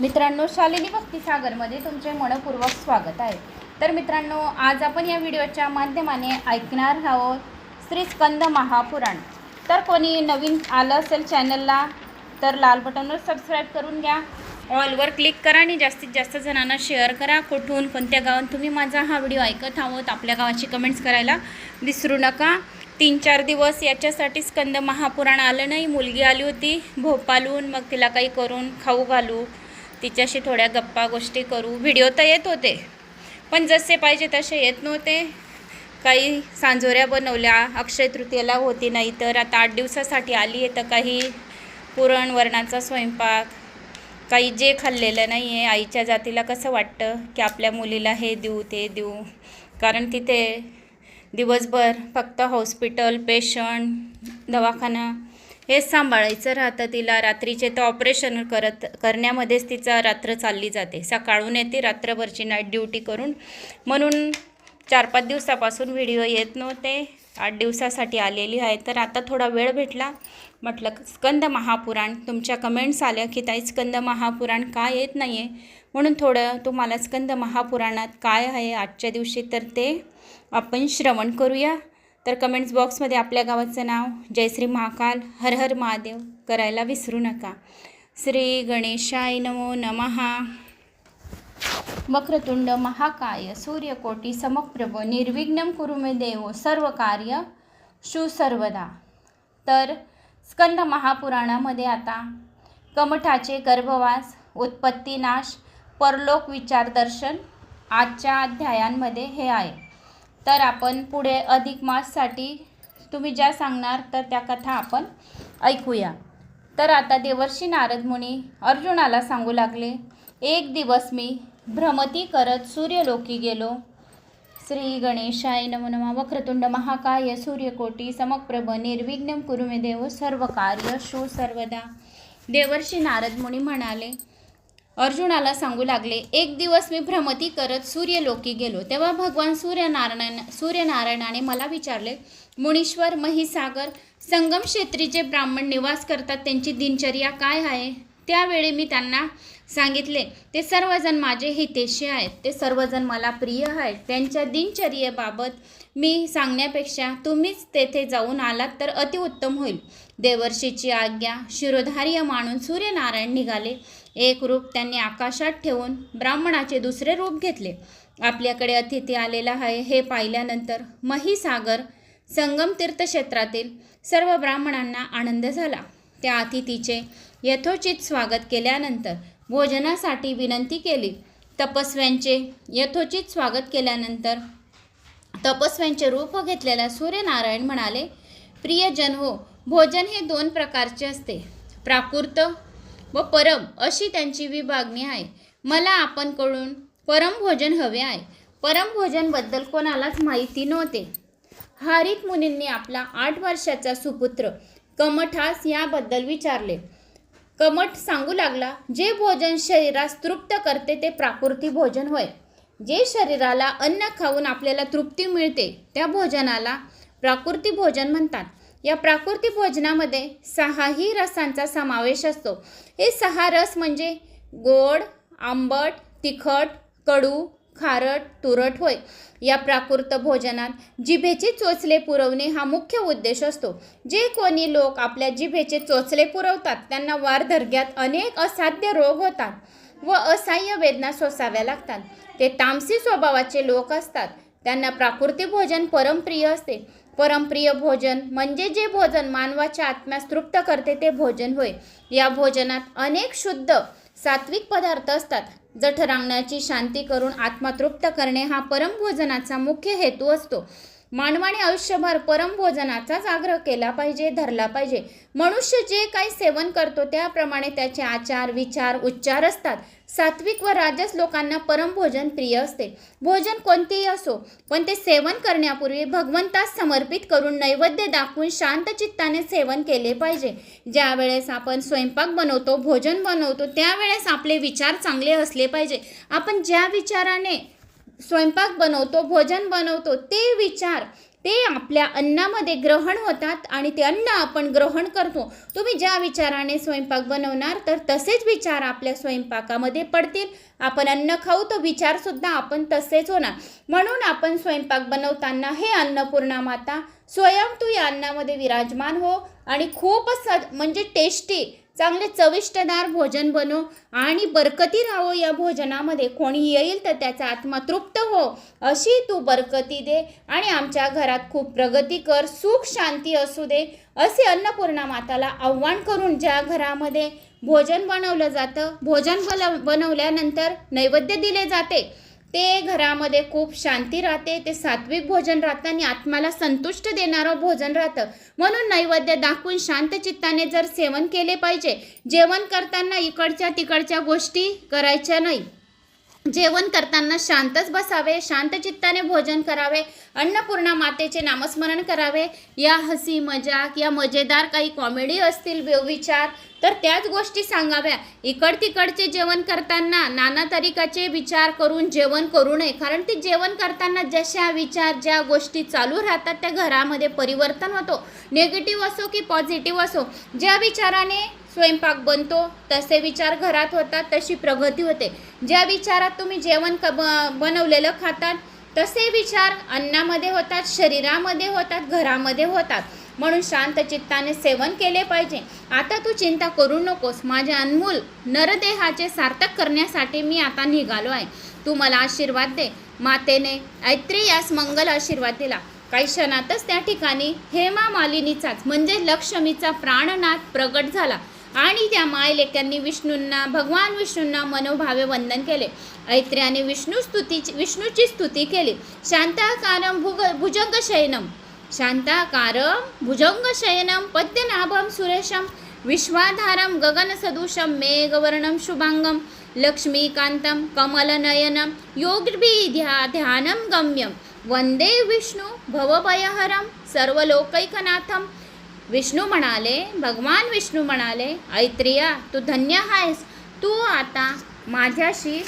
मित्रांनो, शालिनी भक्तिसागरमध्ये तुमचे मनपूर्वक स्वागत आहे। तर मित्रांनो, आज आपण या व्हिडिओच्या माध्यमाने ऐकणार आहोत श्री स्कंद महापुराण। तर कोणी नवीन आलं असेल चॅनलला तर लाल बटनवर सबस्क्राईब करून घ्या, ऑलवर क्लिक करा आणि जास्तीत जास्त जणांना शेअर करा। कुठून कोणत्या गावात तुम्ही माझा हा व्हिडिओ ऐकत आहोत आपल्या गावाची कमेंट्स करायला विसरू नका। 3-4 दिवस याच्यासाठी स्कंद महापुराण आलं नाही। मुलगी आली होती भोपाळहून, मग तिला काही करून खाऊ घालू, तिच्याशी थोड्या गप्पा गोष्टी करू। व्हिडिओ तर येत होते पण जसे पाहिजे तसे येत नव्हते। काही सांजोऱ्या बनवल्या, अक्षय तृतीयेला होती, नाही तर आता 8 दिवसासाठी आली आहे तर काही पुरण वरणाचा स्वयंपाक, काही जे खाल्लेलं नाही आहे। आईच्या जातीला कसं वाटतं की आपल्या मुलीला हे देऊ ते देऊ, कारण तिथे दिवसभर फक्त हॉस्पिटल, पेशंट, दवाखाना हेच सांभाळायचं राहतं तिला। रात्रीचे तर ऑपरेशन करण्यामध्येच तिचा रात्र चालली जाते। सकाळून येते रात्रभरची नाईट ड्युटी करून, म्हणून 4-5 दिवसापासून व्हिडिओ येत नव्हते। 8 दिवसासाठी आलेली आहे तर आता थोडा वेळ भेटला, म्हटलं स्कंद महापुराण। तुमच्या कमेंट्स आल्या की ताई स्कंद महापुराण का येत नाही आहे, म्हणून थोडं तुम्हाला स्कंद महापुराणात काय आहे आजच्या दिवशी तर ते आपण श्रवण करूया। तर कमेंट्स बॉक्समध्ये आपल्या गावाचं नाव, जय श्री महाकाल, हर हर महादेव करायला विसरू नका। श्री गणेशाय नमो नमः। वक्रतुंड महाकाय सूर्यकोटी समप्रभ निर्विघ्नं कुरु मे देव सर्व कार्य शु सर्वदा। तर स्कंद महापुराणामध्ये आता कमठाचे गर्भवास, उत्पत्तीनाश, परलोक विचार दर्शन आजच्या अध्यायांमध्ये हे आहे। तर आपण पुढे अधिक माससाठी तुम्ही ज्या सांगणार तर त्या कथा आपण ऐकूया। तर आता देवर्षी नारद मुनी अर्जुनाला सांगू लागले, एक दिवस मी भ्रमती करत सूर्यलोकी गेलो। श्री गणेशाय नमो नमः। वक्रतुंड महाकाय सूर्यकोटी समप्रभ निर्विघ्नं कुरु मे देव सर्व कार्य शु सर्वदा। देवर्षी नारद मुनी म्हणाले, अर्जुनाला सांगू लागले, एक दिवस मी भ्रमती करत सूर्यलोकी गेलो। तेव्हा भगवान सूर्यनारायणाने मला विचारले, मुनीश्वर महिसागर संगम क्षेत्रीचे ब्राह्मण निवास करतात, त्यांची दिनचर्या काय आहे? त्यावेळी मी त्यांना सांगितले, ते सर्वजण माझे हितेशी आहेत, ते सर्वजण मला प्रिय आहेत। त्यांच्या दिनचर्येबाबत मी सांगण्यापेक्षा तुम्हीच तेथे जाऊन आलात तर अतिउत्तम होईल। देवर्षीची आज्ञा शिरोधार्य मानून सूर्यनारायण निघाले। एक रूप त्यांनी आकाशात ठेवून ब्राह्मणाचे दुसरे रूप घेतले। आपल्याकडे अतिथी आलेला आहे हे पाहिल्यानंतर महिसागर संगम तीर्थक्षेत्रातील सर्व ब्राह्मणांना आनंद झाला। त्या अतिथीचे यथोचित स्वागत केल्यानंतर भोजनासाठी विनंती केली। तपस्व्यांचे यथोचित स्वागत केल्यानंतर तपस्व्यांचे रूप घेतलेला सूर्यनारायण म्हणाले, प्रियजन हो, भोजन हे 2 प्रकारचे असते, प्राकृत व परम अशी त्यांची विभागणी आहे। मला आपणकडून परम भोजन हवे आहे। परम भोजनबद्दल कोणालाच माहिती नव्हते। हारित मुनींनी आपला 8 वर्षाचा सुपुत्र कमठास याबद्दल विचारले। कमठ सांगू लागला, जे भोजन शरीरास तृप्त करते ते प्राकृती भोजन होय। जे शरीराला अन्न खाऊन आपल्याला तृप्ती मिळते त्या भोजनाला प्राकृती भोजन म्हणतात। या प्राकृती भोजनामध्ये 6 रसांचा समावेश असतो। हे 6 रस म्हणजे गोड, आंबट, तिखट, कडू, खारट, तुरट होय। या प्राकृत भोजनात जिभेचे चोचले पुरवणे हा मुख्य उद्देश असतो। जे कोणी लोक आपल्या जिभेचे चोचले पुरवतात त्यांना वार्धक्यात अनेक असाध्य रोग होतात व असह्य वेदना सोसाव्या लागतात। ते तामसी स्वभावाचे लोक असतात, त्यांना प्राकृती भोजन परमप्रिय असते। परमप्रिय भोजन म्हणजे जे भोजन मानवाच्या आत्म्यास तृप्त करते ते भोजन होय। या भोजनात अनेक शुद्ध सात्विक पदार्थ असतात। जठरांगणाची शांती करून आत्मा तृप्त करणे हा परमभोजनाचा मुख्य हेतू असतो। मानवाने आयुष्यभर परमभोजनाचाच आग्रह केला पाहिजे, धरला पाहिजे। मनुष्य जे काही सेवन करतो त्याप्रमाणे त्याचे आचार, विचार, उच्चार असतात। सात्विक व राजस लोकांना परमभोजन प्रिय असते। भोजन कोणतेही असो, पण ते सेवन करण्यापूर्वी भगवंतास समर्पित करून नैवेद्य दाखवून शांत चित्ताने सेवन केले पाहिजे। ज्या वेळेस आपण स्वयंपाक बनवतो, भोजन बनवतो, त्यावेळेस आपले विचार चांगले असले पाहिजे। आपण ज्या विचाराने स्वयंपाक बनवतो, भोजन बनवतो, ते विचार ते आपल्या अन्नामध्ये ग्रहण होतात आणि ते अन्न आपण ग्रहण करतो. तुम्ही ज्या विचाराने स्वयंपाक बनवणार तर तसेच विचार आपल्या स्वयंपाकामध्ये पडतील. आपण अन्न खाऊ तर विचारसुद्धा आपण तसेच होणार. म्हणून आपण स्वयंपाक बनवताना हे अन्नपूर्णा माता स्वयं तू या अन्नामध्ये विराजमान हो आणि खूपच म्हणजे टेस्टी चांगले चविष्टदार भोजन बनव आणि बरकती राहो या भोजनामध्ये. कोणी येईल तर त्याचा आत्मा तृप्त हो अशी तू बरकती दे आणि आमच्या घरात खूप प्रगती कर, सुख शांती असू दे असे अन्नपूर्णा माताला आव्हान करून ज्या घरामध्ये भोजन बनवलं जातं, भोजन बनवल्यानंतर नैवेद्य दिले जाते ते घरामध्ये खूप शांती राहते. ते सात्विक भोजन राहतं आणि आत्म्याला संतुष्ट देणारं भोजन राहतं. म्हणून नैवेद्य दाखवून शांत चित्ताने जर सेवन केले पाहिजे. जेवण करताना इकडच्या तिकडच्या गोष्टी करायच्या नाही. जेवण करताना शांतच बसावे, शांत चित्ताने भोजन करावे, अन्नपूर्णा मातेचे नामस्मरण करावे. या हसी मजाक या मजेदार काही कॉमेडी असतील विचार तर त्याच गोष्टी सांगाव्या. इकड तिकडचे जेवण करताना नाना तरीकाचे विचार करून जेवण करू नये. कारण ते जेवण करताना जशा विचार ज्या गोष्टी चालू राहतात त्या घरामध्ये परिवर्तन होतो. निगेटिव्ह असो की पॉझिटिव्ह असो, ज्या विचाराने स्वयंपाक बनतो तसे विचार घरात होतात, तशी प्रगती होते. ज्या विचारात तुम्ही जेवण बनवलेलं खातात तसे विचार अन्नामध्ये होतात, शरीरामध्ये होतात, घरामध्ये होतात. म्हणून शांत चित्ताने सेवन केले पाहिजे. आता तू चिंता करू नकोस. माझ्या अनमोल नरदेहाचे सार्थक करण्यासाठी मी आता निघालो आहे. तू मला आशीर्वाद दे. मातेने ऐत्रेयास मंगल आशीर्वाद दिला. काही क्षणातच त्या ठिकाणी हेमा मालिनीचाच म्हणजे लक्ष्मीचा प्राणनाथ प्रगट झाला आणि त्या मायलेक्यांनी भगवान विष्णूंना मनोभावे वंदन केले. ऐत्रेयाने विष्णूची स्तुती केली. शांताकारं भुजंगशयनं भुजंगशयनं पद्मनाभं सुरेशं विश्वाधारं गगनसदृशं मेघवर्णं शुभांगं लक्ष्मीकान्तं कमलनयनं योगिध्यानं गम्यं वंदे विष्णू भवभयहरं सर्वलोकैकनाथं. भगवान विष्णू म्हणाले, ऐत्रेया तू धन्य आहेस. तू आता माझ्याशी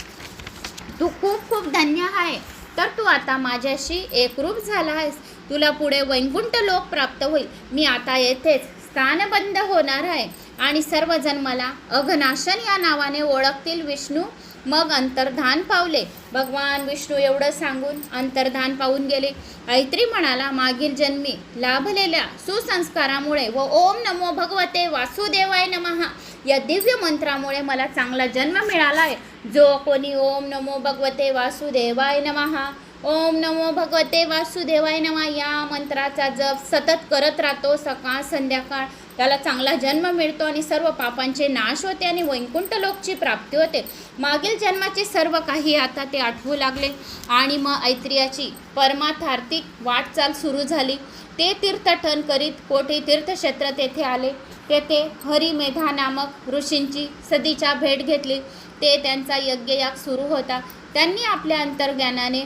खूप खूप धन्य आहे. तर तू आता माझ्याशी एकरूप झाला आहेस. तुला पुढे वैकुंठ लोक प्राप्त होईल. मी आता येथेच स्थानबंध होणार आहे आणि सर्वजण मला अघनाशन या नावाने ओळखतील. विष्णू मग अंतर्धान पावले. भगवान विष्णू एवढं सांगून अंतर्धान पावून गेले. ऐत्री म्हणाला, मागील जन्मी लाभलेल्या सुसंस्कारामुळे व ओम नमो भगवते वासुदेवाय नमः या दिव्य मंत्रामुळे मला चांगला जन्म मिळाला आहे. जो कोणी ओम नमो भगवते वासुदेवाय नमः, ओम नमो भगवते वासुदेवाय नमः या मंत्राचा जप सतत करत राहतो सकाळ संध्याकाळ, त्याला चांगला जन्म मिळतो आणि सर्व पापांचे नाश होते आणि वैकुंठ लोकची प्राप्ती होते. मागील जन्माचे सर्व काही आता ते आठवू लागले आणि मग ऐत्रेयाची परमार्थार्थिक वाटचाल सुरू झाली. ते तीर्थटन करीत कोठी तीर्थक्षेत्र तेथे आले. तेथे हरिमेधा नामक ऋषींची सदीच्या भेट घेतली. ते त्यांचा यज्ञयाग सुरू होता. त्यांनी आपल्या अंतर्ज्ञानाने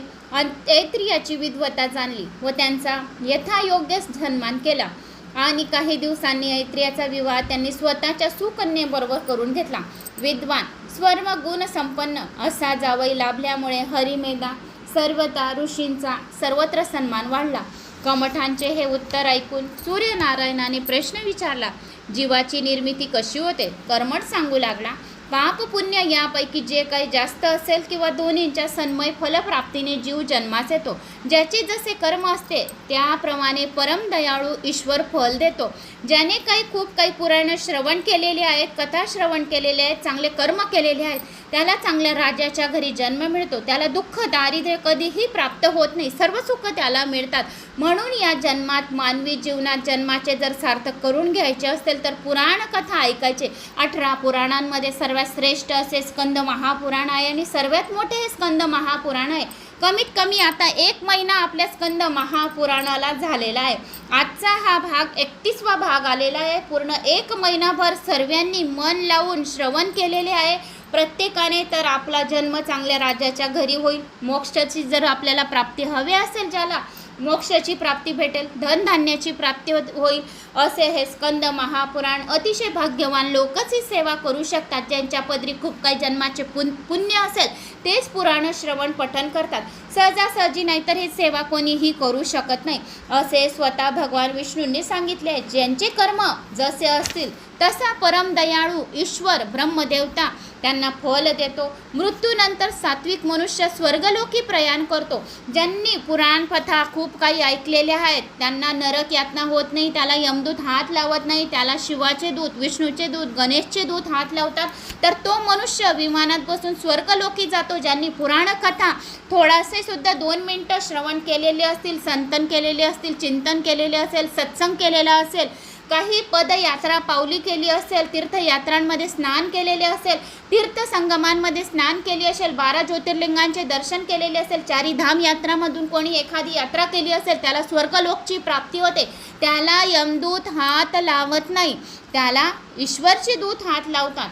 ऐत्रेयाची विद्वत्ता जाणली व त्यांचा यथायोग्य सन्मान केला आणि काही दिवसांनी ऐत्रेयाचा विवाह त्यांनी स्वतःच्या सुकन्येबरोबर करून घेतला. विद्वान सर्व गुण संपन्न असा जावई लाभल्यामुळे हरिमेधा सर्वता ऋषींचा सर्वत्र सन्मान वाढला. कमठांचे हे उत्तर ऐकून सूर्यनारायणाने प्रश्न विचारला, जीवाची निर्मिती कशी होते? कर्मठ सांगू लागला, पाप पुण्य यापैकी जे काही जास्त असेल किंवा दोन्हींच्या सन्मय फलप्राप्तीने जीव जन्मास येतो. ज्याचे जसे कर्म असते त्याप्रमाणे परम दयाळू ईश्वर फल देतो. ज्याने खूप काही पुराण श्रवण केलेले आहेत, कथा श्रवण केलेले आहेत, चांगले कर्म केलेले आहेत, त्याला चांगल्या राजाच्या घरी जन्म मिळतो. त्याला दुःख दारिद्र्य कधीही प्राप्त होत नाही, सर्व सुख त्याला मिळतात. म्हणून या जन्मात मानवी जीवनात जन्माचे जर सार्थक करून घ्यायचे असेल तर पुराण कथा ऐकायचे. 18 पुराणांमध्ये सर्वात श्रेष्ठ असे स्कंद महापुराण आहे आणि सर्वात मोठे हे स्कंद महापुराण आहे. कमीत कमी आता 1 महिना आपल्या स्कंद महापुराणाला झालेला आहे. आजचा हा भाग 31वा भाग आलेला आहे. पूर्ण 1 महिनाभर सर्वांनी मन लावून श्रवण केलेले आहे. प्रत्येकाने तर आपला जन्म चांगल्या राजाच्या घरी होईल. मोक्षाची जर आपल्याला प्राप्ती हवी असेल, ज्याला मोक्षाची प्राप्ती भेटेल, धनधान्याची प्राप्ती होईल, असे हे स्कंद महापुराण. अतिशय भाग्यवान लोकच ही सेवा करू शकतात. ज्यांच्या पदरी खूप काही जन्माचे पुण्य असेल तेच पुराण श्रवण पठण करतात. सहजासहजी, नाहीतर ही सेवा कोणीही करू शकत नाही असे स्वतः भगवान विष्णूंनी सांगितले आहे. ज्यांचे कर्म जसे असतील तसा परम दयाळू ईश्वर ब्रह्मदेवता त्यांना फल देतो. मृत्यूनंतर सात्विक मनुष्य स्वर्गलोकी प्रयाण करतो. ज्यांनी पुराण कथा खूप काही ऐकलेल्या आहेत त्यांना नरक यातना होत नाही, त्याला यमदूत हात लावत नाही, त्याला शिवाचे दूत, विष्णूचे दूत, गणेशचे दूत हात लावतात, तर तो मनुष्य विमानात बसून स्वर्गलोकी जातो. ज्यांनी पुराण कथा थोडासे सुद्धा 2 मिनिटं श्रवण केलेले असतील, संतन केलेले असतील, चिंतन केलेले असेल, सत्संग केलेला असेल, काही पदयात्रा पावली केली असेल, तीर्थयात्रांमध्ये स्नान केलेले असेल, तीर्थसंगमांमध्ये स्नान केली असेल, 12 ज्योतिर्लिंगांचे दर्शन केलेले असेल, 4 धाम यात्रामधून कोणी एखादी यात्रा केली असेल, त्याला स्वर्गलोकची प्राप्ती होते. त्याला यमदूत हात लावत नाही, त्याला ईश्वरचे दूत हात लावतात.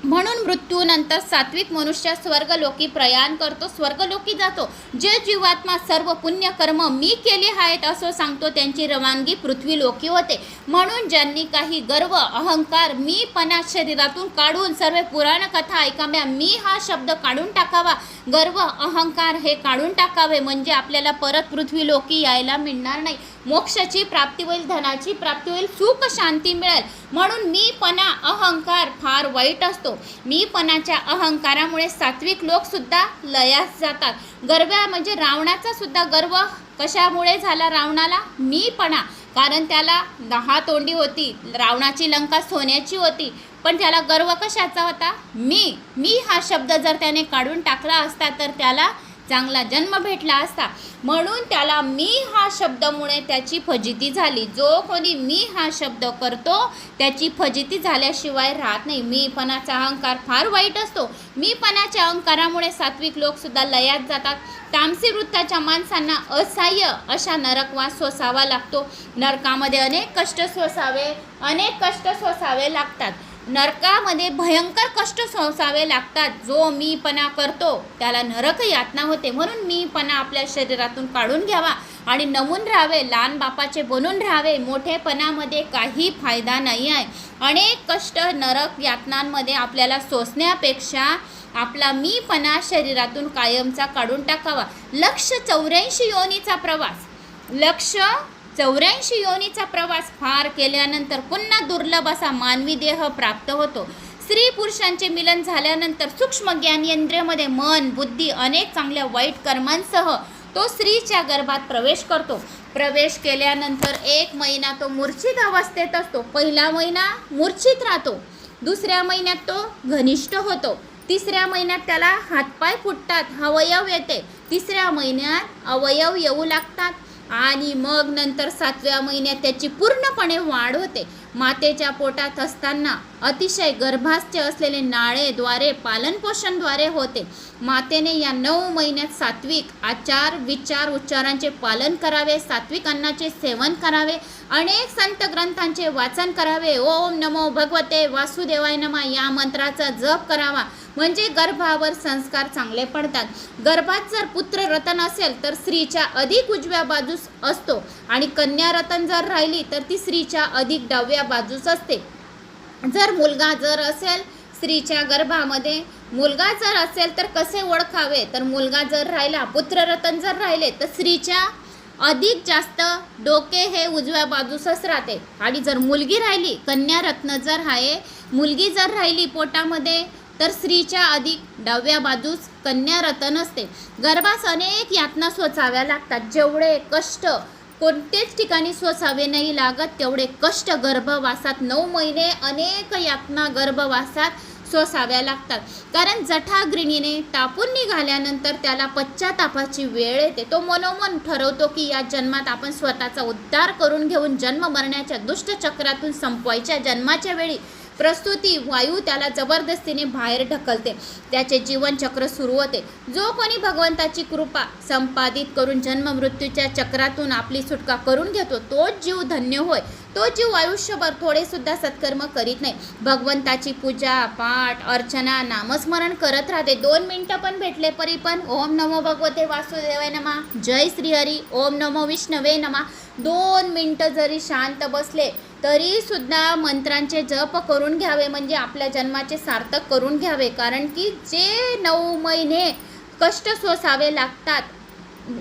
म्हणून मृत्यूनंतर सात्विक मनुष्य स्वर्गलोकी प्रयाण करतो, स्वर्गलोकी जातो. जे जीवात्मा सर्व पुण्यकर्म मी केले आहेत असं सांगतो त्यांची रवानगी पृथ्वीलोकी होते. म्हणून ज्यांनी काही गर्व अहंकार मीपणा शरीरातून काढून सर्व पुराण कथा ऐकाव्या, मी हा शब्द काढून टाकावा, गर्व अहंकार हे काढून टाकावे, म्हणजे आपल्याला परत पृथ्वीलोकी यायला मिळणार नाही. मोक्षाची प्राप्ती होईल, धनाची प्राप्ती होईल, सुख शांती मिळेल. म्हणून मीपणा अहंकार फार वाईट असतो. मीपणाच्या अहंकारामुळे सात्विक लोक सुद्धा लयास जातात. गर्व म्हणजे रावणाचा सुद्धा गर्व कशामुळे झाला रावणाला? मीपणा. कारण त्याला 10 तोंडी होती, रावणाची लंका सोन्याची होती, पण त्याला गर्व कशाचा होता? मी हा शब्द जर त्याने काढून टाकला असता तर त्याला चांगला जन्म भेटला असता. म्हणून त्याला मी हा शब्दामुळे त्याची फजिती झाली. जो कोणी मी हा शब्द करतो त्याची फजिती झाल्याशिवाय राहत नाही. मीपणाचा अहंकार फार वाईट असतो. मीपणाच्या अहंकारामुळे सात्विक लोकसुद्धा लयात जातात. तामसी वृत्ताच्या माणसांना असह्य अशा नरकवास सोसावा लागतो. नरकामध्ये अनेक कष्ट सोसावे लागतात. नरकामध्ये भयंकर कष्ट सोसावे लागतात. जो मीपणा करतो त्याला नरक यातना होते. म्हणून मीपणा आपल्या शरीरातून काढून घ्यावा आणि नमून राहावे, लहान बापाचे बनून राहावे. मोठेपणामध्ये काही फायदा नाही आहे. अनेक कष्ट नरक यातनांमध्ये आपल्याला सोसण्यापेक्षा आपला मीपणा शरीरातून कायमचा काढून टाकावा. लक्ष 84 योनीचा प्रवास फार केल्यानंतर पुन्हा दुर्लभ असा मानवी देह प्राप्त होतो. स्त्री पुरुषांचे मिलन झाल्यानंतर सूक्ष्म ज्ञानेंद्रियामध्ये मन, बुद्धी अनेक चांगल्या वाईट कर्मांसह तो स्त्रीच्या गर्भात प्रवेश करतो. प्रवेश केल्यानंतर 1 महिना तो मूर्छित अवस्थेत असतो. पहिला महिना मूर्छित राहतो, दुसऱ्या महिन्यात तो घनिष्ठ होतो, तिसऱ्या महिन्यात त्याला हातपाय फुटतात, अवयव येते, तिसऱ्या महिन्यात अवयव येऊ लागतात आणि मग नंतर 7व्या महिन्यात त्याची पूर्णपणे वाढ होते. मातेच्या पोटात असताना अतिशय गर्भास्थ असलेले नाळेद्वारे पालनपोषणद्वारे होते. मातेने या 9 महिन्यात सात्विक आचार विचार उच्चारांचे पालन करावे, सात्विक अन्नाचे सेवन करावे, अनेक संत ग्रंथांचे वाचन करावे, ओम नमो भगवते वासुदेवाय नमः या मंत्राचा जप करावा, म्हणजे गर्भावर संस्कार चांगले पडतात. गर्भात जर पुत्र रतन असेल तर स्त्रीच्या अधिक उजव्या बाजूस असतो आणि कन्या रतन जर राहिली तर ती स्त्रीच्या अधिक डाव्या बाजूस असते. जर मुलगा जर असेल स्त्रीच्या गर्भामध्ये, मुलगा जर असेल तर कसे ओळखावे? तर मुलगा जर राहिला, पुत्ररतन जर राहिले तर स्त्रीच्या अधिक जास्त डोके हे उजव्या बाजूसच राहते. आणि जर मुलगी राहिली, कन्या रत्न जर आहे, मुलगी जर राहिली पोटामध्ये तर स्त्रीच्या अधिक डाव्या बाजूस कन्या रतन असते. गर्भास अनेक यातना सोसाव्या लागतात. जेवढे कष्ट कोणतेच ठिकाणी सोसावे नाही लागत तेवढे कष्ट गर्भवासात 9 महिने अनेक यातना गर्भवासात सोसाव्या लागतात. कारण जठाग्रिणीने टापून निघाल्यानंतर त्याला पश्चातापाची वेळ येते. तो मनोमन ठरवतो की या जन्मात आपण स्वतःचा उद्धार करून घेऊन जन्म मरण्याच्या दुष्ट चक्रातून संपवायच्या. जन्माच्या वेळी प्रस्तुती वायू त्याला जबरदस्तीने बाहेर ढकलते. त्याचे जीवनचक्र सुरू होते. जो कोणी भगवंताची कृपा संपादित करून जन्म मृत्यूच्या चक्रातून आपली सुटका करून घेतो तोच जीव धन्य होय. तो जीव आयुष्यभर थोडेसुद्धा सत्कर्म करीत नाही. भगवंताची पूजा पाठ अर्चना नामस्मरण करत राहते. 2 मिनिटं पण भेटले तरी पण ओम नमो भगवते वासुदेवाय नमः, जय श्रीहरी, ओम नमो विष्णवे नमः. 2 मिनिटं जरी शांत बसले तरी सुद्धा मंत्रांचे जप करून घ्यावे, म्हणजे आपल्या जन्माचे सार्थक करून घ्यावे. कारण की जे 9 महिने कष्ट सोसावे लागतात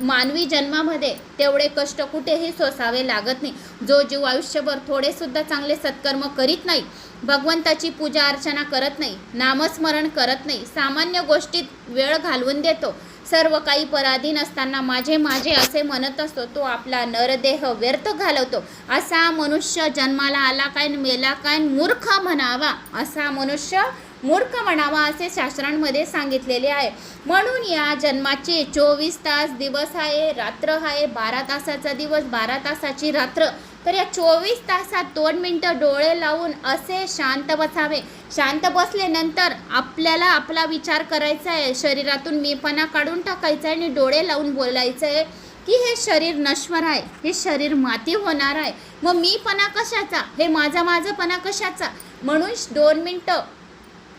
मानवी जन्मामध्ये, तेवढे कष्ट कुठेही सोसावे लागत नाही. जो जीव आयुष्यभर थोडेसुद्धा चांगले सत्कर्म करीत नाही, भगवंताची पूजा अर्चना करत नाही, नामस्मरण करत नाही, सामान्य गोष्टीत वेळ घालवून देतो, सर्व काही पराधीन असताना माझे माझे असे म्हणत असतो, तो आपला नरदेह व्यर्थ घालवतो. असा मनुष्य जन्माला आला काय, मेला काय, मूर्ख म्हणावा. असा मनुष्य मूर्ख म्हणावा असे शास्त्रांमध्ये सांगितलेले आहे. म्हणून या जन्माचे 24 तास दिवस आहे, रात्र आहे, 12 तासाचा दिवस, 12 तासाची रात्र. तर या 24 तासात 2 मिनटं डोळे लावून असे शांत बसावे. शांत बसल्यानंतर आपल्याला आपला विचार करायचा आहे, शरीरातून मीपणा काढून टाकायचा आहे आणि डोळे लावून बोलायचं आहे की हे शरीर नश्वर आहे, हे शरीर माती होणार आहे. मग मीपणा कशाचा, हे माझापणा कशाचा. म्हणून 2 मिनटं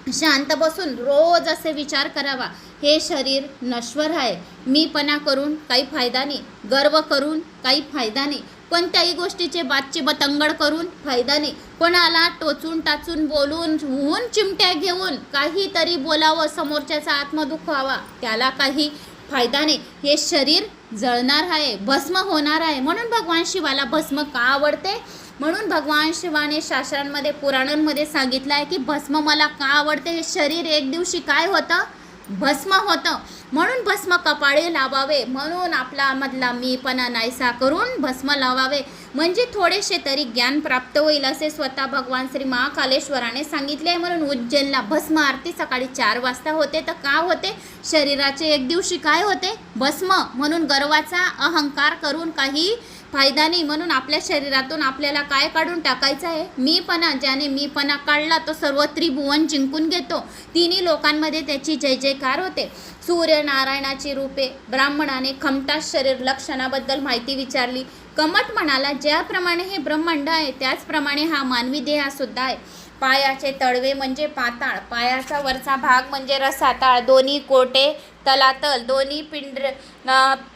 शांत बसून रोज असे विचार करावा, हे शरीर नश्वर आहे, मीपणा करून काही फायदा नाही, गर्व करून काही फायदा नाही, कोणत्याही गोष्टीचे बातची बतंगड करून फायदा नाही, कोणाला टोचून टाचून बोलून होऊन चिमट्या घेऊन काहीतरी बोलावं, समोरच्याचा आत्मदुःख व्हावा, त्याला काही फायदा नाही. हे शरीर जळणार आहे, भस्म होणार आहे. म्हणून भगवान शिवाला भस्म का आवडते, म्हणून भगवान शिवाने शास्त्रांमध्ये पुराणांमध्ये सांगितलं आहे की भस्म मला का आवडते. हे शरीर एक दिवशी काय होतं, भस्म होतं. म्हणून भस्म कपाळी लावावे, म्हणून आपला मधला मीपणा नाहीसा करून भस्म लावावे, म्हणजे थोडेसे तरी ज्ञान प्राप्त होईल असे स्वतः भगवान श्री महाकालेश्वराने सांगितले. म्हणून उज्जैनला भस्म आरती सकाळी 4 वाजता होते. तर का होते, शरीराचे एक दिवशी काय होते, भस्म. म्हणून गर्वाचा अहंकार करून काही फायदा नाही. म्हणून आपल्या शरीरातून आपल्याला काय काढून टाकायचं आहे, मीपणा. ज्याने मीपणा काढला तो सर्व त्रिभुवन जिंकून घेतो, तिन्ही लोकांमध्ये त्याची जय जयकार होते. सूर्यनारायणाची रूपे. ब्राह्मणाने खमटा शरीर लक्षणाबद्दल माहिती विचारली. कमट म्हणाला, ज्याप्रमाणे हे ब्रह्मांड आहे त्याचप्रमाणे हा मानवी देह सुद्धा आहे. पायाचे तळवे म्हणजे पाताळ, पायाचा वरचा भाग म्हणजे रसाताळ, दोन्ही कोटे तलातल, दोन्ही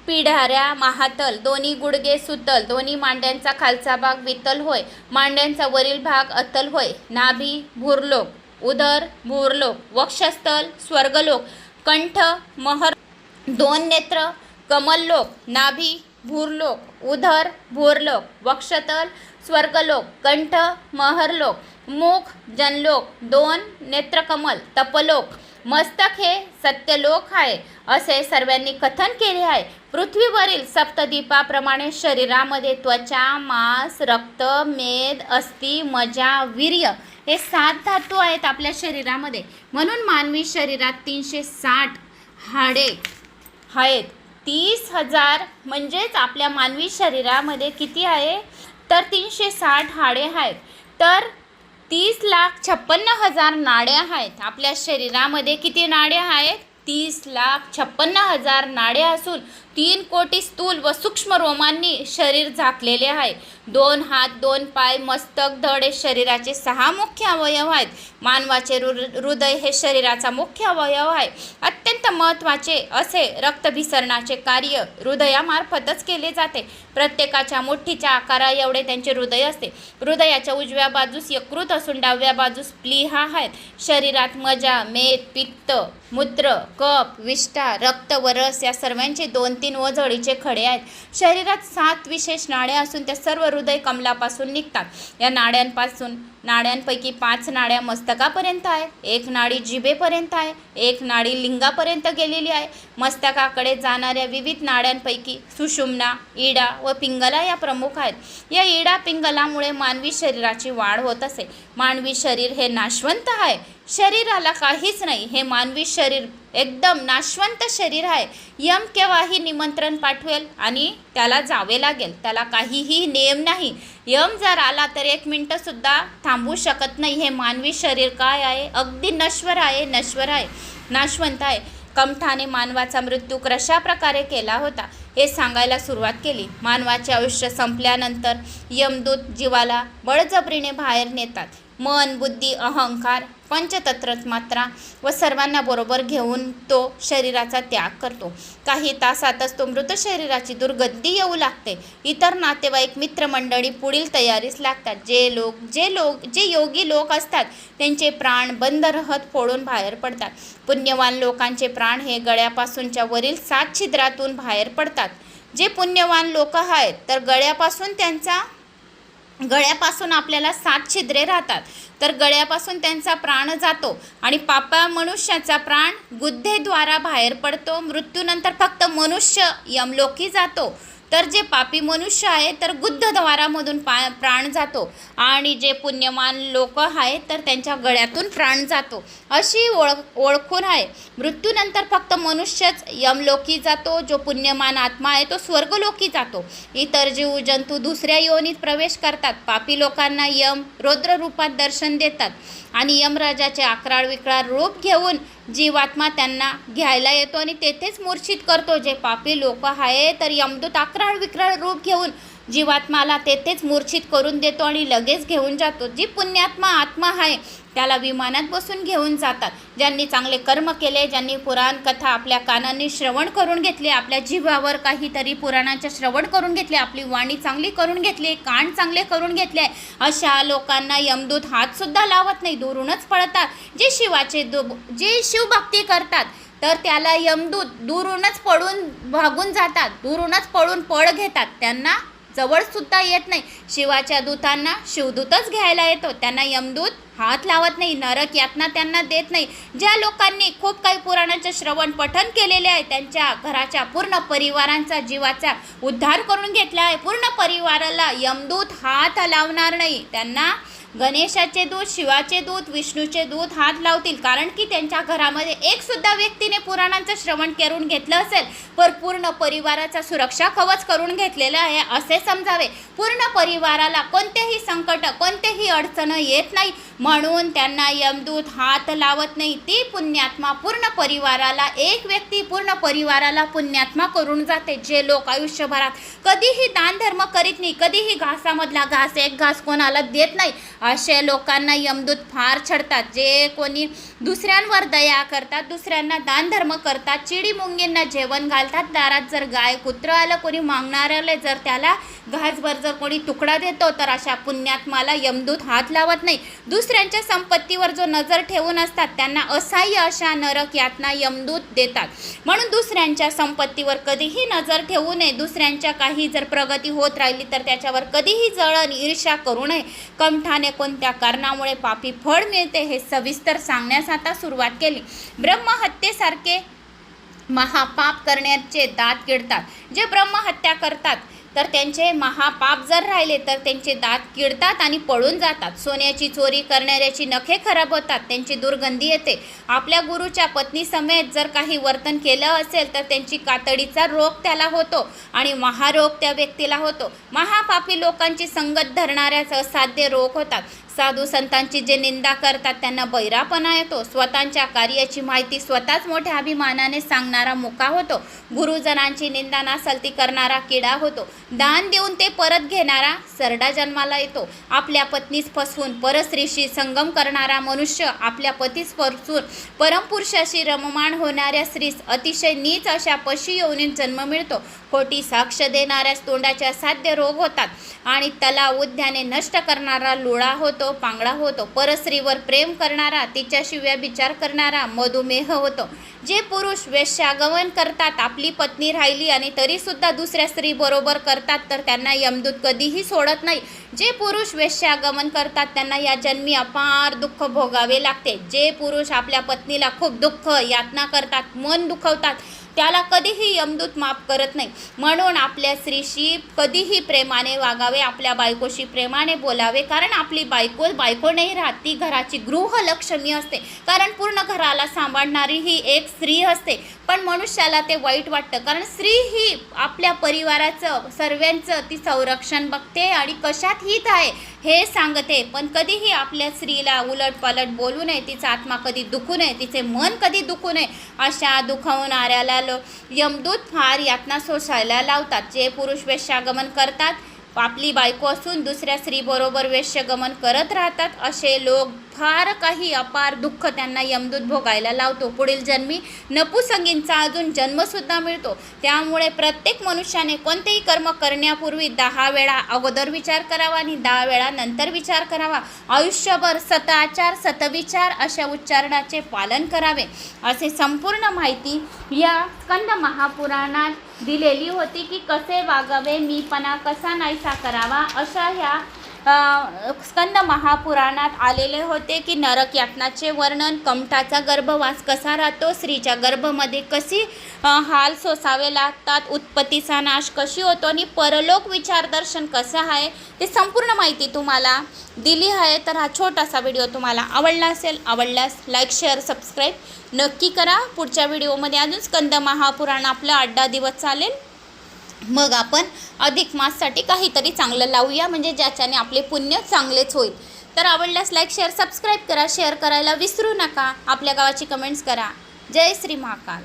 पिढाऱ्या महातल, दोन्ही गुडगे सुतल, दोन्ही मांड्यांचा खालचा भाग वितल होय, मांड्यांचा वरील भाग अतल होय. नाभी भूरलोक, उदर भूरलोक, वक्षस्थल स्वर्गलोक, कंठ महर, 2 नेत्र कमललोक, नाभी भूरलोक, उदर भूरलोक, वक्षतल स्वर्गलोक, कंठ महरलोक, मुख जनलोक, 2 नेत्रकमल तपलोक, मस्तक हे सत्यलोक आहे असे सर्वांनी कथन केले आहे. पृथ्वीवरील सप्तद्वीपाप्रमाणे शरीरामध्ये त्वचा, मांस, रक्त, मेद, अस्थि, मज्जा, वीर्य हे 7 धातू आहेत आपल्या शरीरामध्ये. म्हणून मानवी शरीरात 360 हाडे आहेत. 30,000 म्हणजेच आपल्या मानवी शरीरामध्ये किती आहे, तर 360 हाडे आहेत. तर 30,56,000 नाड्या आहेत आपल्या शरीरामध्ये. किती नाड्या आहेत, 30,56,000 नाड्या असून 3 कोटी स्थूल व सूक्ष्म रोमांनी शरीर झाकलेले आहे. 2 हात, 2 पाय, मस्तक, धड हे शरीराचे 6 मुख्य अवयव आहेत. मानवाचे हृदय हे शरीराचा मुख्य अवयव आहे. अत्यंत महत्त्वाचे असे रक्तभिसरणाचे कार्य हृदयामार्फतच केले जाते. प्रत्येकाच्या मुठीच्या आकारा एवढे त्यांचे हृदय असते. हृदयाच्या उजव्या बाजूस यकृत असून डाव्या बाजूस प्लीहा आहेत. शरीरात मजा, मेद, पित्त, मूत्र, कफ, विष्ठा, रक्त व रस या सर्वांचे 2-3 व जळीचे खडे आहेत. शरीरात 7 विशेष नाड्या असून त्या सर्व हृदय कमलापासून निघतात. या नाड्यांपैकी 5 नाड्या मस्तकापर्यंत आहे, 1 नाडी जिभेपर्यंत आहे, 1 नाडी लिंगापर्यंत गेलेली आहे. मस्तकाकडे जाणाऱ्या विविध नाड्यांपैकी सुषुम्ना, इडा व पिंगला या प्रमुख आहेत. या इडा पिंगलामुळे मानवी शरीराची वाढ होत असे. मानवी शरीर हे नाशवंत आहे, शरीराला काहीच नाही. हे मानवी शरीर एकदम नाशवंत शरीर आहे. यम केव्हाही निमंत्रण पाठवेल आणि त्याला जावे लागेल, त्याला काहीही नियम नाही. यम जर आला तर 1 मिनिटंसुद्धा थांबू शकत नाही. हे मानवी शरीर काय आहे, अगदी नश्वर आहे, नाशवंत आहे. कमठाने मानवाचा मृत्यू कशा प्रकारे केला होता हे सांगायला सुरुवात केली. मानवाचे आयुष्य संपल्यानंतर यमदूत जीवाला बळजबरीने बाहेर नेतात. मन, बुद्धी, अहंकार, पंचतत्त्वमात्रा व सर्वांना बरोबर घेऊन तो शरीराचा त्याग करतो. काही तासातच तो मृत शरीराची दुर्गंधी येऊ लागते. इतर नातेवाईक, मित्रमंडळी पुढील तयारीस लागतात. जे योगी लोक असतात त्यांचे प्राण बंद रहत फोडून बाहेर पडतात. पुण्यवान लोकांचे प्राण हे गळ्यापासूनच्या वरील 7 छिद्रातून बाहेर पडतात. जे पुण्यवान लोक आहेत तर गळ्यापासून आपल्याला 7 छिद्रे राहतात, तर गळ्यापासून त्यांचा प्राण जातो आणि पापा मनुष्याचा प्राण गुद्धेद्वारा बाहेर पडतो. मृत्यूनंतर फक्त मनुष्य यमलोकी जातो, तर जे पापी मनुष्य आहे तर गुद्धद्वारामधून प्राण जातो आणि जे पुण्यवान लोक आहेत तर त्यांच्या गळ्यातून प्राण जातो. अशी ओळखून आहे. मृत्यूनंतर फक्त मनुष्यच यमलोकी जातो. जो पुण्यमान आत्मा आहे तो स्वर्गलोकी जातो. इतर जीव जंतू दुसऱ्या योनीत प्रवेश करतात. पापी लोकांना यम रौद्र रूपात दर्शन देतात आणि यमराजाचे आक्राळ विक्राळ रूप घेऊन जीवात्मा त्यांना घ्यायला येतो आणि तेथेच मूर्छित करतो. जे पापी लोक आहे तर यमदूत आक्राळ विक्राळ रूप घेऊन जीवात्माला तेथेच मूर्छित करून देतो आणि लगेच घेऊन जातो. जी पुण्यात्मा आत्मा आहे त्याला विमानात बसून घेऊन जातात. ज्यांनी चांगले कर्म केले, ज्यांनी पुराण कथा आपल्या कानांनी श्रवण करून घेतले, आपल्या जीवावर काहीतरी पुराणाचे श्रवण करून घेतले, आपली वाणी चांगली करून घेतली, कान चांगले करून घेतले, अशा लोकांना यमदूत हातसुद्धा लावत नाही, दुरूनच पळतात. जे शिवभक्ती करतात तर त्याला यमदूत दुरूनच भागून जातात, दुरूनच पळ घेतात. त्यांना जवळसुद्धा येत नाही. शिवाच्या दूतांना शिवदूतच घ्यायला येतो, त्यांना यमदूत हात लावत नाही, नरक यातना त्यांना देत नाही. ज्या लोकांनी खूप काही पुराणाचे श्रवण पठण केलेले आहे त्यांच्या घराच्या पूर्ण परिवारांचा जीवाचा उद्धार करून घेतला आहे. पूर्ण परिवाराला यमदूत हात लावणार नाही. त्यांना गणेशाचे दूत, शिवाचे दूत, विष्णूचे दूत हात लावतील, कारण की त्यांच्या घरामध्ये एक सुद्धा व्यक्तीने पुराणांचं श्रवण करून घेतलं असेल तर पूर्ण परिवाराचा सुरक्षा कवच करून घेतलेलं आहे असे समजावे. पूर्ण परिवाराला कोणतेही संकट, कोणतेही अडचण येत नाही, म्हणून त्यांना यमदूत हात लावत नाही. ती पुण्यात्मा पूर्ण परिवाराला, एक व्यक्ती पूर्ण परिवाराला पुण्यात्मा करून जाते. जे लोक आयुष्यभरात कधीही दान धर्म करीत नाही, कधीही घासामधला घास एक घास कोणाला देत नाही, असे लोकांना यमदूत फार छळतात. जे कोणी दुसऱ्यांवर दया करतात, दुसऱ्यांना दान धर्म करतात, चिडी मुंगींना जेवण घालतात, दारात जर गाय कुत्र आलं, कोणी मागणाऱ्याला जर त्याला घासभर जर कोणी तुकडा देतो तर अशा पुण्यात्माला यमदूत हात लावत नाही. दुसऱ्यांच्या संपत्तीवर जो नजर ठेवून असतात त्यांना असह्य अशा नरक यातना यमदूत देतात. म्हणून दुसऱ्यांच्या संपत्तीवर कधीही नजर ठेवू नये. दुसऱ्यांच्या काही जर प्रगती होत राहिली तर त्याच्यावर कधीही जळण ईर्ष्या करू नये. कमठाने कोणत्या कारणामुळे पापी फळ मिळते हे सविस्तर सांगण्यास आता सुरुवात केली. ब्रह्महत्येसारखे महापाप करण्याचे दात किडतात. जे ब्रह्महत्या करतात तर त्यांचे महापाप जर राहिले तर त्यांचे दात किडतात आणि पळून जातात. सोन्याची चोरी करणाऱ्याची नखे खराब होतात, त्यांची दुर्गंधी येते. आपल्या गुरुच्या पत्नी समेत जर काही वर्तन केलं असेल तर त्यांची कातडीचा रोग त्याला होतो आणि महारोग त्या व्यक्तीला होतो. महापापी लोकांची संगत धरणाऱ्याच असाध्य रोग होतात. साधू संतांची जे निंदा करतात त्यांना बैरापणा येतो. स्वतःच्या कार्याची माहिती स्वतःच मोठ्या अभिमानाने सांगणारा मुका होतो. गुरुजनांची निंदा नासलती करणारा किडा होतो. दान देऊन ते परत घेणारा सरडा जन्माला येतो. आपल्या पत्नीस फसवून परस्त्रीशी संगम करणारा मनुष्य आपल्या पतीस फसवून परमपुरुषाशी रममाण होणाऱ्या स्त्रीस अतिशय नीच अशा पशी योनीत जन्म मिळतो. खोटी साक्ष देणाऱ्यास तोंडाचे असाध्य रोग होतात आणि तलाव उद्याने नष्ट करणारा लुळा होतो, पांगळा होतो. परस्त्रीवर प्रेम करणारा, तिच्याशी व्यभिचार करणारा मधुमेह होतो. जे पुरुष वेश्यागमन करतात, आपली पत्नी राहिली आणि तरीसुद्धा दुसऱ्या स्त्री बरोबर करतात तर त्यांना यमदूत कधीही सोडत नाही. जे पुरुष वेश्यागमन करतात त्यांना या जन्मी अपार दुःख भोगावे लागते. जे पुरुष आपल्या पत्नीला खूप दुःख यातना करतात, मन दुखवतात, त्याला कधीही यमदूत माफ करत नाही. म्हणून आपल्या स्त्रीशी कधीही प्रेमाने वागावे, आपल्या बायकोशी प्रेमाने बोलावे, कारण आपली बायको नाही राहत, ती घराची गृहलक्ष्मी असते. कारण पूर्ण घराला सांभाळणारी ही एक स्त्री असते. पण मनुष्याला ते वाईट वाटतं, कारण स्त्री ही आपल्या परिवाराचं, सर्वांचं ती संरक्षण बघते आणि कशात हित आहे हे सांगते. पण कधीही आपल्या स्त्रीला उलटपालट बोलू नये, तिचा आत्मा कधी दुखू नये, तिचे मन कधी दुखू नये. अशा दुखवणाऱ्याला यमदूत फार यातना सोसायला लावतात. जे पुरुष वेश्यागमन करतात आपली बायको असून दुसऱ्या स्त्रीबरोबर वेश्यगमन करत राहतात असे लोक फार काही अपार दुःख त्यांना यमदूत भोगायला लावतो. पुढील जन्मी नपुसंगींचा अजून जन्मसुद्धा मिळतो. त्यामुळे प्रत्येक मनुष्याने कोणतेही कर्म करण्यापूर्वी 10 वेळा अगोदर विचार करावा आणि 10 वेळा नंतर विचार करावा. आयुष्यभर सतआचार सतविचार अशा उच्चारणाचे पालन करावे असे संपूर्ण माहिती या स्कंद महापुराणात दिलेली होती की कसे वागावे, मीपणा कसा नाहीसा करावा अशा ह्या स्कंद महापुराणात आलेले होते की नरक यातनाचे वर्णन, कमठाचा गर्भवास कसा राहतो, स्त्रीच्या गर्भामध्ये कशी हाल सोसावे लागतात, उत्पत्तीचा नाश कशी होतो आणि परलोक विचारदर्शन कसं आहे ते संपूर्ण माहिती तुम्हाला दिली आहे. तर हा छोटासा व्हिडिओ तुम्हाला आवडला असेल, आवडल्यास लाईक शेअर सबस्क्राईब नक्की करा. पुढच्या व्हिडिओमध्ये अजून स्कंद महापुराण आपला 8 दिवस चालेल. मग आपण अधिक माससाठी काहीतरी चांगलं लावूया म्हणजे ज्याच्याने आपले पुण्य चांगलेच होईल. तर आवडल्यास लाईक शेअर सबस्क्राईब करा, शेअर करायला विसरू नका. आपल्या गावाची कमेंट्स करा. जय श्री महाकाल.